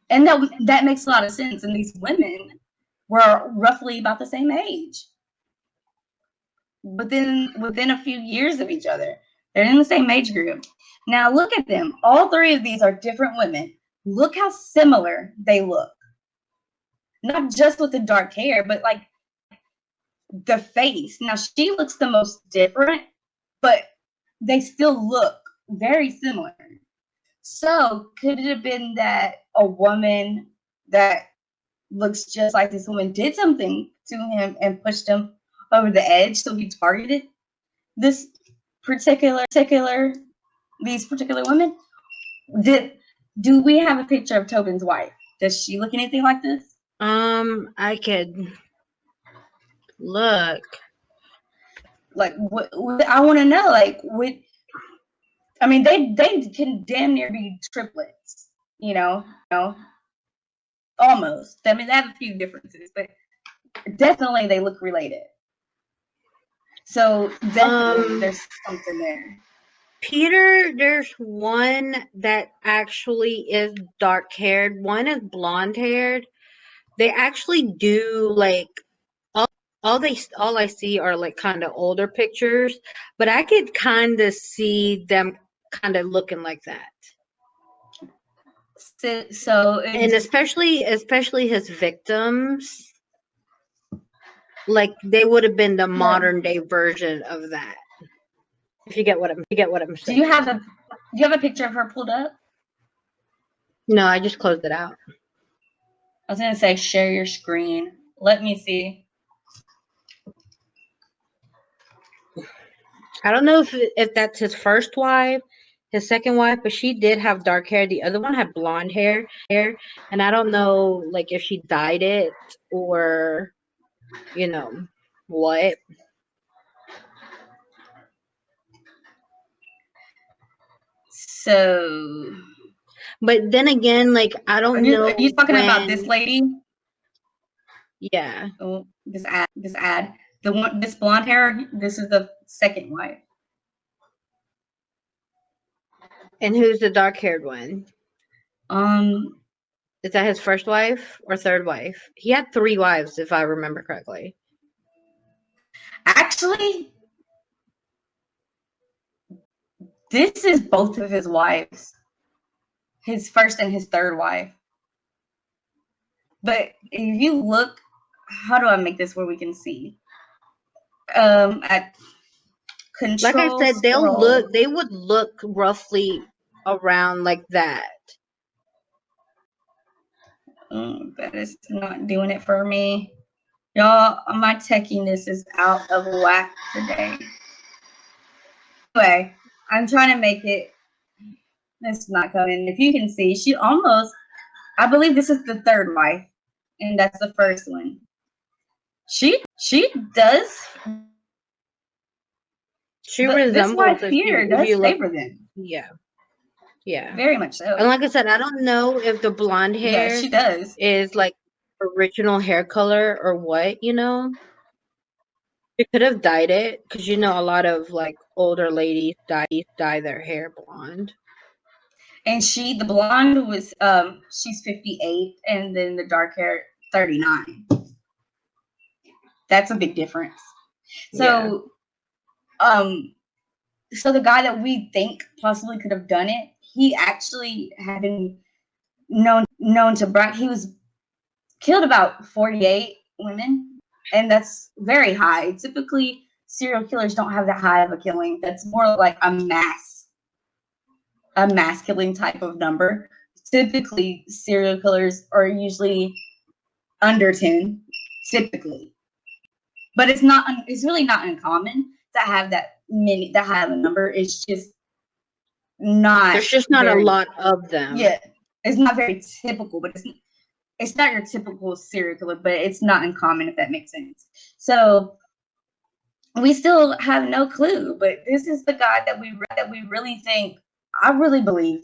And that makes a lot of sense. And these women were roughly about the same age. But then within a few years of each other, they're in the same age group. Now look at them. All three of these are different women. Look how similar they look. Not just with the dark hair, but like the face. Now she looks the most different, but they still look very similar. So could it have been that a woman that looks just like this woman did something to him and pushed him over the edge, so he targeted these particular women? Do we have a picture of Tobin's wife? Does she look anything like this? I could look. Like what I want to know, like what, I mean, they can damn near be triplets, you know, almost. I mean, they have a few differences, but definitely they look related. So definitely there's something there. Peter, there's one that actually is dark haired. One is blonde haired. They actually do like all I see are like kind of older pictures, but I could kind of see them kind of looking like that. So and especially his victims, like they would have been the modern day version of that. If you get what I'm saying. Do you have a picture of her pulled up? No, I just closed it out. I was gonna say share your screen. Let me see. I don't know if that's his first wife, his second wife, but she did have dark hair. The other one had blonde hair, and I don't know like if she dyed it or what. So, but then again, like I don't know. Are you talking about this lady? Yeah. Oh, this ad. The one, this blonde hair. This is the second wife. And who's the dark-haired one? Is that his first wife or third wife? He had 3 wives, if I remember correctly. Actually, this is both of his wives. His first and his third wife. But if you look, how do I make this where we can see? At control. Like I said, they would look roughly around like that. That is not doing it for me. Y'all, my techiness is out of whack today. Anyway, I'm trying to make it. It's not coming. If you can see, she almost, I believe this is the third wife, and that's the first one. She does. She resembles this wife here does favor them. Yeah. Very much so. And like I said, I don't know if the blonde hair she does. is like original hair color or what, She could have dyed it because a lot of like older ladies dye their hair blonde. And the blonde was she's 58, and then the dark hair 39. That's a big difference. So so the guy that we think possibly could have done it, he actually had been known to brag. He was killed about 48 women, and that's very high. Typically, serial killers don't have that high of a killing. That's more like a mass killing type of number. Typically, serial killers are usually under 10, typically. but it's not. It's really not uncommon to have that high of a number. It's just not. There's just not a lot of them. Yeah, it's not very typical, but it's not your typical serial killer, but it's not uncommon, if that makes sense. So we still have no clue, but this is the guy that we really think. I really believe.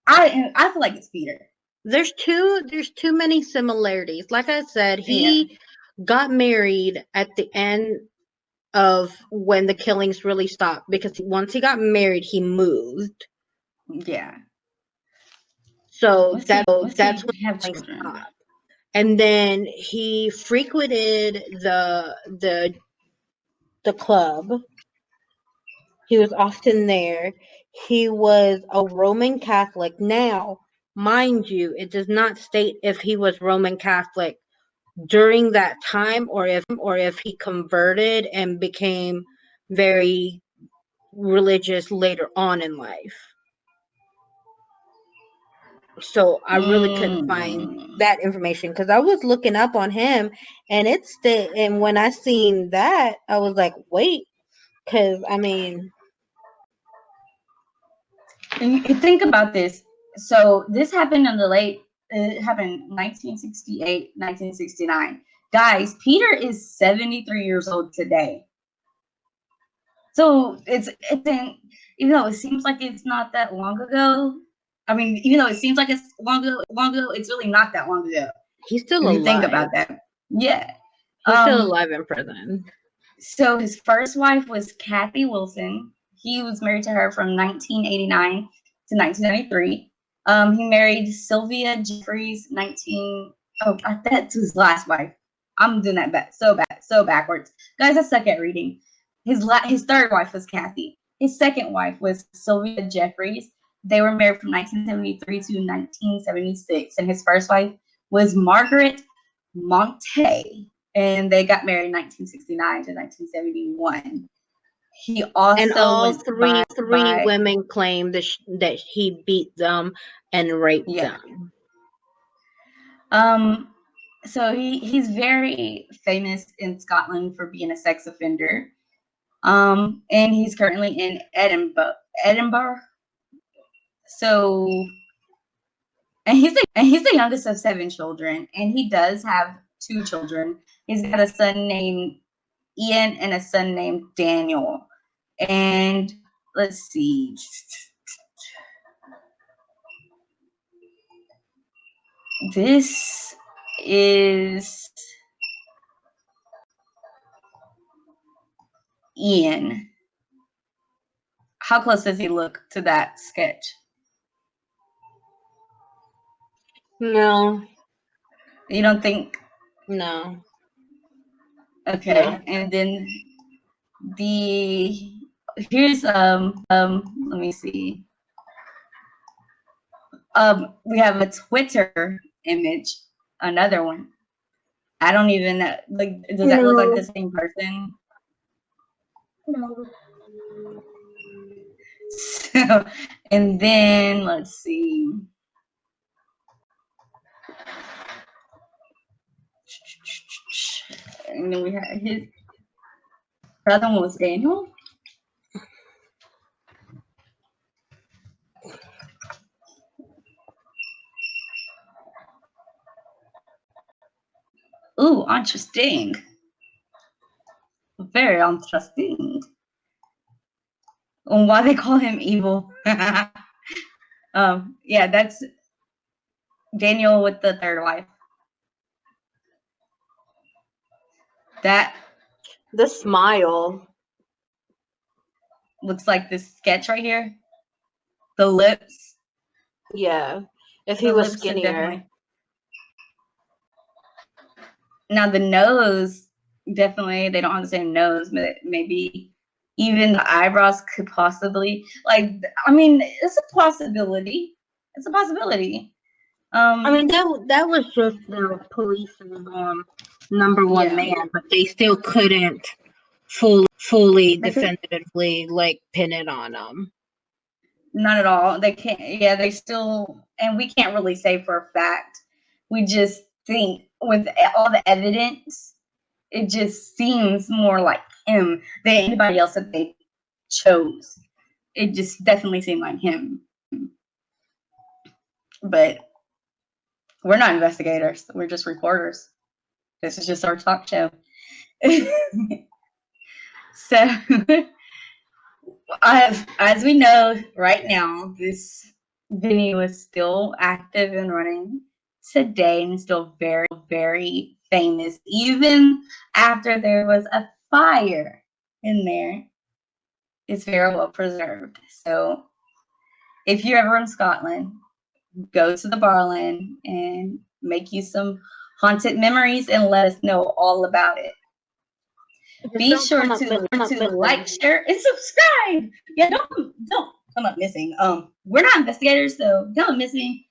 I feel like it's Peter. There's too many similarities. Like I said, he got married at the end of when the killings really stopped, because once he got married, he moved. Yeah. So that's when he have children. Stopped. And then he frequented the club. He was often there. He was a Roman Catholic. Now, mind you, it does not state if he was Roman Catholic during that time, or if he converted and became very religious later on in life. So I really couldn't find that information, because I was looking up on him, and and when I seen that, I was like, wait, because I mean, and you think about this. So this happened it happened 1968, 1969. Guys, Peter is 73 years old today. So it's even though it seems like it's not that long ago. I mean, even though it seems like it's long ago, it's really not that long ago. he's still If alive. you think about that. Yeah. He's still alive in prison. So his first wife was Kathy Wilson. He was married to her from 1989 to 1993. He married Sylvia Jeffries. That's his last wife. I'm doing that so backwards, guys. I suck at reading. His third wife was Kathy. His second wife was Sylvia Jeffries. They were married from 1973 to 1976, and his first wife was Margaret Monte, and they got married in 1969 to 1971. He also and all three women claimed that he beat them and raped them. So he's very famous in Scotland for being a sex offender. And he's currently in Edinburgh. So, and he's the youngest of 7 children, and he does have 2 children. He's got a son named Ian and a son named Daniel. And let's see. This is Ian. How close does he look to that sketch? No. You don't think? No. Okay. No. And then here's let me see. We have a Twitter image, another one. I don't even know. Like, does that look like the same person? No. So, and then let's see. And then we have his other one was Daniel. Ooh, interesting. Very interesting. And why they call him evil? Yeah, that's Daniel with the third wife. The smile looks like this sketch right here. The lips. Yeah, if he was skinnier. Now the nose, definitely they don't have the same nose, but maybe even the eyebrows could possibly, like, I mean, it's a possibility. It's a possibility. I mean, that was just the police's number one man, but they still couldn't fully definitively like pin it on them. Not at all. They can't. Yeah, they still, and we can't really say for a fact. We just think with all the evidence it just seems more like him than anybody else that they chose. It just definitely seemed like him. But we're not investigators. We're just reporters. This is just our talk show. So, as we know right now, this venue is still active and running today and still very, very famous, even after there was a fire in there. It's very well preserved. So, if you're ever in Scotland, go to the Barland and make you some haunted memories and let us know all about it. Be sure to like, share, and subscribe. Yeah, don't come up missing. We're not investigators, so come up missing.